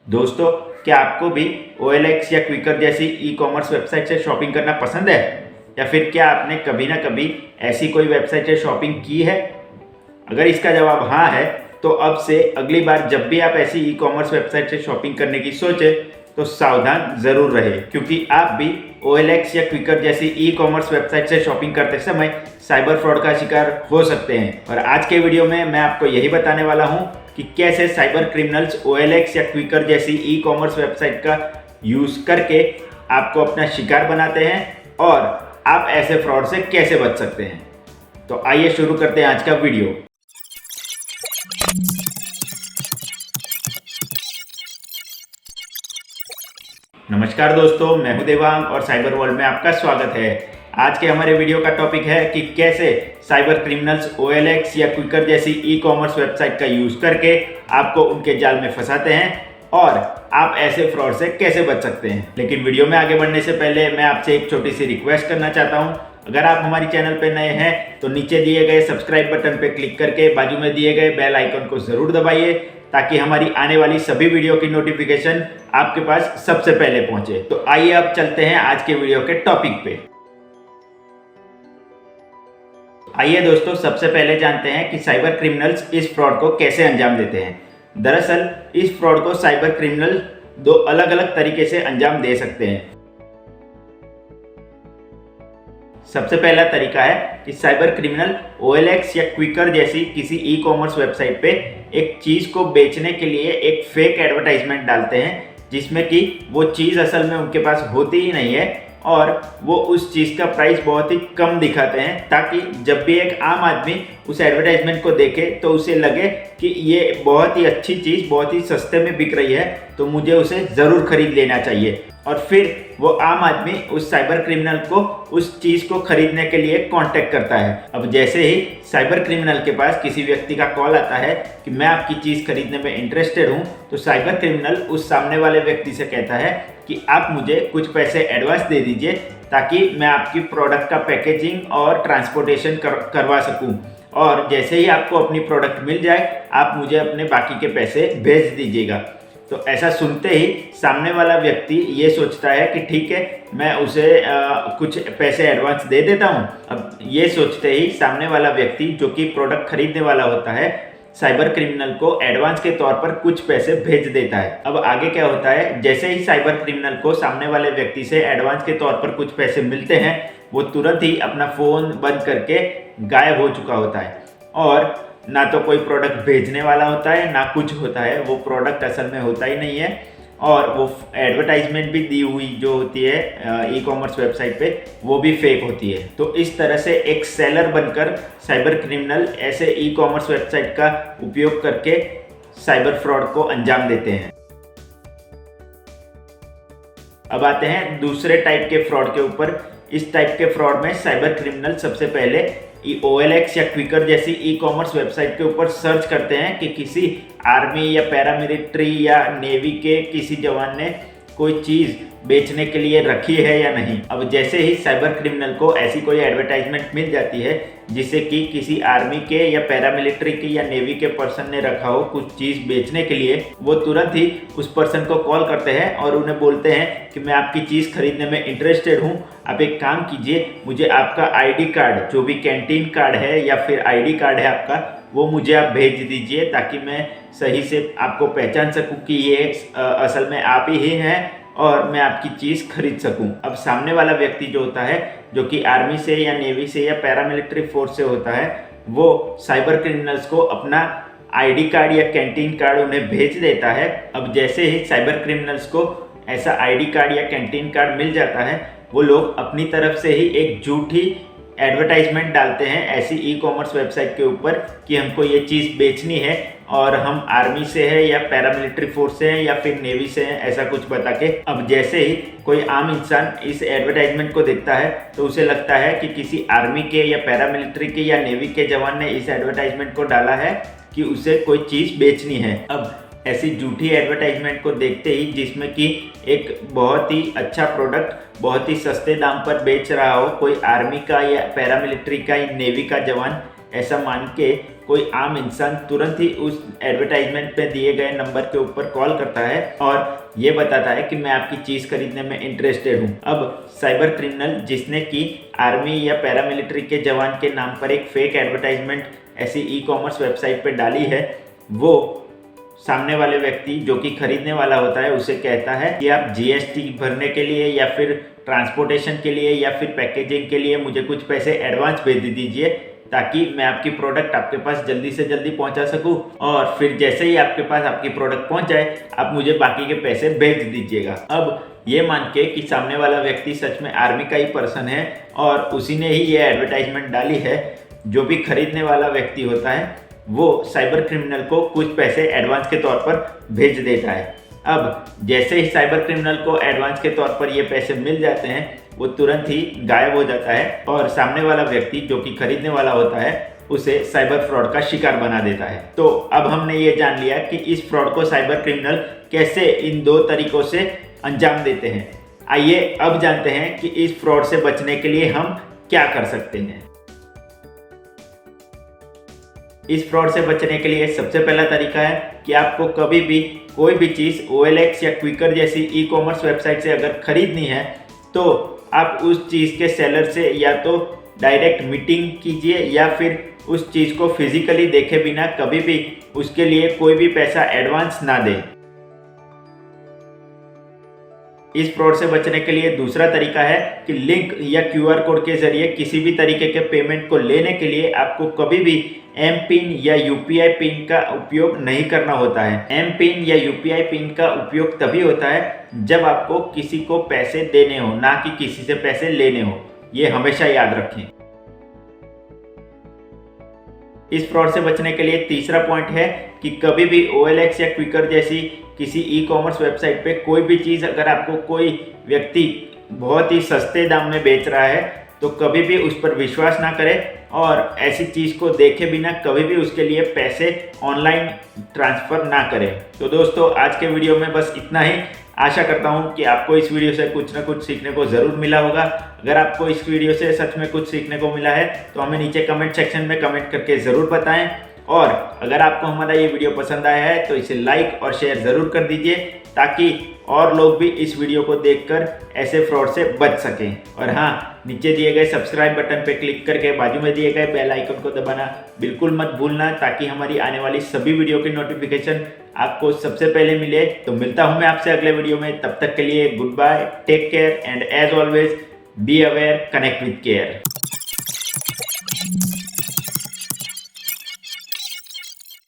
दोस्तों, क्या आपको भी OLX या क्विकर जैसी ई कॉमर्स वेबसाइट से शॉपिंग करना पसंद है? या फिर क्या आपने कभी ना कभी ऐसी कोई वेबसाइट से शॉपिंग की है? अगर इसका जवाब हाँ है, तो अब से अगली बार जब भी आप ऐसी ई कॉमर्स वेबसाइट से शॉपिंग करने की सोचें, तो सावधान ज़रूर रहे, क्योंकि आप भी OLX या क्विकर जैसी ई कॉमर्स वेबसाइट से शॉपिंग करते समय साइबर फ्रॉड का शिकार हो सकते हैं। और आज के वीडियो में मैं आपको यही बताने वाला हूं कि कैसे साइबर क्रिमिनल्स OLX या क्विकर जैसी ई कॉमर्स वेबसाइट का यूज़ करके आपको अपना शिकार बनाते हैं और आप ऐसे फ्रॉड से कैसे बच सकते हैं। तो आइए शुरू करते हैं आज का वीडियो। नमस्कार दोस्तों, मैं हूं देवांग और साइबर वर्ल्ड में आपका स्वागत है। आज के हमारे वीडियो का टॉपिक है कि कैसे साइबर क्रिमिनल्स OLX या क्विकर जैसी ई कॉमर्स वेबसाइट का यूज़ करके आपको उनके जाल में फंसाते हैं और आप ऐसे फ्रॉड से कैसे बच सकते हैं। लेकिन वीडियो में आगे बढ़ने से पहले मैं आपसे एक छोटी सी रिक्वेस्ट करना चाहता हूं। अगर आप हमारी चैनल पर नए हैं तो नीचे दिए गए सब्सक्राइब बटन पर क्लिक करके बाजू में दिए गए बेल आइकन को ज़रूर दबाइए, ताकि हमारी आने वाली सभी वीडियो की नोटिफिकेशन आपके पास सबसे पहले पहुंचे। तो आइए अब चलते हैं आज के वीडियो के टॉपिक पे। आइए दोस्तों, सबसे पहले जानते हैं कि साइबर क्रिमिनल्स इस फ्रॉड को कैसे अंजाम देते हैं। दरअसल इस फ्रॉड को साइबर क्रिमिनल दो अलग अलग तरीके से अंजाम दे सकते हैं। सबसे पहला तरीका है कि साइबर क्रिमिनल OLX या क्विकर जैसी किसी ई कॉमर्स वेबसाइट पे एक चीज़ को बेचने के लिए एक फेक एडवर्टाइजमेंट डालते हैं, जिसमें कि वो चीज़ असल में उनके पास होती ही नहीं है और वो उस चीज़ का प्राइस बहुत ही कम दिखाते हैं, ताकि जब भी एक आम आदमी उस एडवर्टाइजमेंट को देखे तो उसे लगे कि ये बहुत ही अच्छी चीज़ बहुत ही सस्ते में बिक रही है, तो मुझे उसे ज़रूर खरीद लेना चाहिए। और फिर वो आम आदमी उस साइबर क्रिमिनल को उस चीज़ को खरीदने के लिए कांटेक्ट करता है। अब जैसे ही साइबर क्रिमिनल के पास किसी व्यक्ति का कॉल आता है कि मैं आपकी चीज़ खरीदने में इंटरेस्टेड हूँ, तो साइबर क्रिमिनल उस सामने वाले व्यक्ति से कहता है कि आप मुझे कुछ पैसे एडवांस दे दीजिए, ताकि मैं आपकी प्रोडक्ट का पैकेजिंग और ट्रांसपोर्टेशन करवा सकूं, और जैसे ही आपको अपनी प्रोडक्ट मिल जाए आप मुझे अपने बाकी के पैसे भेज दीजिएगा। तो ऐसा सुनते ही सामने वाला व्यक्ति ये सोचता है कि ठीक है, मैं उसे कुछ पैसे एडवांस दे देता हूँ। अब ये सोचते ही सामने वाला व्यक्ति, जो कि प्रोडक्ट खरीदने वाला होता है, साइबर क्रिमिनल को एडवांस के तौर पर कुछ पैसे भेज देता है। अब आगे क्या होता है, जैसे ही साइबर क्रिमिनल को सामने वाले व्यक्ति से एडवांस के तौर पर कुछ पैसे मिलते हैं, वो तुरंत ही अपना फ़ोन बंद करके गायब हो चुका होता है और ना तो कोई प्रोडक्ट भेजने वाला होता है ना कुछ होता है। वो प्रोडक्ट असल में होता ही नहीं है और वो एडवर्टाइजमेंट भी दी हुई जो होती है ई कॉमर्स वेबसाइट पे, वो भी फेक होती है। तो इस तरह से एक सेलर बनकर साइबर क्रिमिनल ऐसे ई कॉमर्स वेबसाइट का उपयोग करके साइबर फ्रॉड को अंजाम देते हैं। अब आते हैं दूसरे टाइप के फ्रॉड के ऊपर। इस टाइप के फ्रॉड में साइबर क्रिमिनल सबसे पहले OLX या क्विकर जैसी ई कॉमर्स वेबसाइट के ऊपर सर्च करते हैं कि किसी आर्मी या पैरामिलिट्री या नेवी के किसी जवान ने कोई चीज़ बेचने के लिए रखी है या नहीं। अब जैसे ही साइबर क्रिमिनल को ऐसी कोई एडवर्टाइजमेंट मिल जाती है जिससे कि किसी आर्मी के या पैरामिलिट्री के या नेवी के पर्सन ने रखा हो कुछ चीज़ बेचने के लिए, वो तुरंत ही उस पर्सन को कॉल करते हैं और उन्हें बोलते हैं कि मैं आपकी चीज़ खरीदने में इंटरेस्टेड हूँ। आप एक काम कीजिए, मुझे आपका ID कार्ड, जो भी कैंटीन कार्ड है या फिर ID कार्ड है आपका, वो मुझे आप भेज दीजिए, ताकि मैं सही से आपको पहचान सकूं कि ये असल में आप ही हैं और मैं आपकी चीज़ खरीद सकूं। अब सामने वाला व्यक्ति जो होता है, जो कि आर्मी से या नेवी से या पैरामिलिट्री फोर्स से होता है, वो साइबर क्रिमिनल्स को अपना ID कार्ड या कैंटीन कार्ड उन्हें भेज देता है। अब जैसे ही साइबर क्रिमिनल्स को ऐसा ID कार्ड या कैंटीन कार्ड मिल जाता है, वो लोग अपनी तरफ से ही एक झूठी एडवर्टाइजमेंट डालते हैं ऐसी ई कॉमर्स वेबसाइट के ऊपर कि हमको ये चीज़ बेचनी है और हम आर्मी से है या पैरामिलिट्री फोर्स से हैं या फिर नेवी से हैं, ऐसा कुछ बता के। अब जैसे ही कोई आम इंसान इस एडवर्टाइजमेंट को देखता है तो उसे लगता है कि किसी आर्मी के या पैरामिलिट्री के या नेवी के जवान ने इस एडवर्टाइजमेंट को डाला है कि उसे कोई चीज़ बेचनी है। अब ऐसी झूठी एडवर्टाइजमेंट को देखते ही, जिसमें कि एक बहुत ही अच्छा प्रोडक्ट बहुत ही सस्ते दाम पर बेच रहा हो कोई आर्मी का या पैरामिलिट्री का या नेवी का जवान, ऐसा मान के कोई आम इंसान तुरंत ही उस एडवर्टाइजमेंट पे दिए गए नंबर के ऊपर कॉल करता है और ये बताता है कि मैं आपकी चीज़ खरीदने में इंटरेस्टेड हूँ। अब साइबर क्रिमिनल जिसने कि आर्मी या पैरामिलिट्री के जवान के नाम पर एक फेक एडवर्टाइजमेंट ऐसी ई कॉमर्स वेबसाइट पर डाली है, वो सामने वाले व्यक्ति जो कि खरीदने वाला होता है उसे कहता है कि आप जीएसटी भरने के लिए या फिर ट्रांसपोर्टेशन के लिए या फिर पैकेजिंग के लिए मुझे कुछ पैसे एडवांस भेज दीजिए ताकि मैं आपकी प्रोडक्ट आपके पास जल्दी से जल्दी पहुंचा सकूं, और फिर जैसे ही आपके पास आपकी प्रोडक्ट पहुंच जाए आप मुझे बाकी के पैसे भेज दीजिएगा। अब ये मान के कि सामने वाला व्यक्ति सच में आर्मी का ही पर्सन है और उसी ने ही ये एडवर्टाइजमेंट डाली है, जो भी खरीदने वाला व्यक्ति होता है वो साइबर क्रिमिनल को कुछ पैसे एडवांस के तौर पर भेज देता है। अब जैसे ही साइबर क्रिमिनल को एडवांस के तौर पर ये पैसे मिल जाते हैं, वो तुरंत ही गायब हो जाता है और सामने वाला व्यक्ति जो कि खरीदने वाला होता है उसे साइबर फ्रॉड का शिकार बना देता है। तो अब हमने ये जान लिया कि इस फ्रॉड को साइबर क्रिमिनल कैसे इन दो तरीकों से अंजाम देते हैं। आइए अब जानते हैं कि इस फ्रॉड से बचने के लिए हम क्या कर सकते हैं। इस फ्रॉड से बचने के लिए सबसे पहला तरीका है कि आपको कभी भी कोई भी चीज़ OLX या क्विकर जैसी ई कॉमर्स वेबसाइट से अगर खरीदनी है तो आप उस चीज़ के सेलर से या तो डायरेक्ट मीटिंग कीजिए या फिर उस चीज़ को फिजिकली देखे बिना कभी भी उसके लिए कोई भी पैसा एडवांस ना दें। इस फ्रॉड से बचने के लिए दूसरा तरीका है कि लिंक या QR कोड के जरिए किसी भी तरीके के पेमेंट को लेने के लिए आपको कभी भी एम पिन या UPI पिन का उपयोग नहीं करना होता है। एम पिन या UPI पिन का उपयोग तभी होता है जब आपको किसी को पैसे देने हो, ना कि किसी से पैसे लेने हो। ये हमेशा याद रखें। इस फ्रॉड से बचने के लिए तीसरा पॉइंट है कि कभी भी OLX या क्विकर जैसी किसी ई कॉमर्स वेबसाइट पे कोई भी चीज़ अगर आपको कोई व्यक्ति बहुत ही सस्ते दाम में बेच रहा है तो कभी भी उस पर विश्वास ना करें और ऐसी चीज़ को देखे बिना कभी भी उसके लिए पैसे ऑनलाइन ट्रांसफ़र ना करें। तो दोस्तों आज के वीडियो में बस इतना ही। आशा करता हूँ कि आपको इस वीडियो से कुछ ना कुछ सीखने को ज़रूर मिला होगा। अगर आपको इस वीडियो से सच में कुछ सीखने को मिला है तो हमें नीचे कमेंट सेक्शन में कमेंट करके ज़रूर बताएं, और अगर आपको हमारा ये वीडियो पसंद आया है तो इसे लाइक और शेयर ज़रूर कर दीजिए ताकि और लोग भी इस वीडियो को देखकर ऐसे फ्रॉड से बच सकें। और हाँ, नीचे दिए गए सब्सक्राइब बटन पर क्लिक करके बाजू में दिए गए बेल आइकन को दबाना बिल्कुल मत भूलना ताकि हमारी आने वाली सभी वीडियो की नोटिफिकेशन आपको सबसे पहले मिले। तो मिलता हूँ मैं आपसे अगले वीडियो में, तब तक के लिए good bye, take care and as always be aware, connect with care.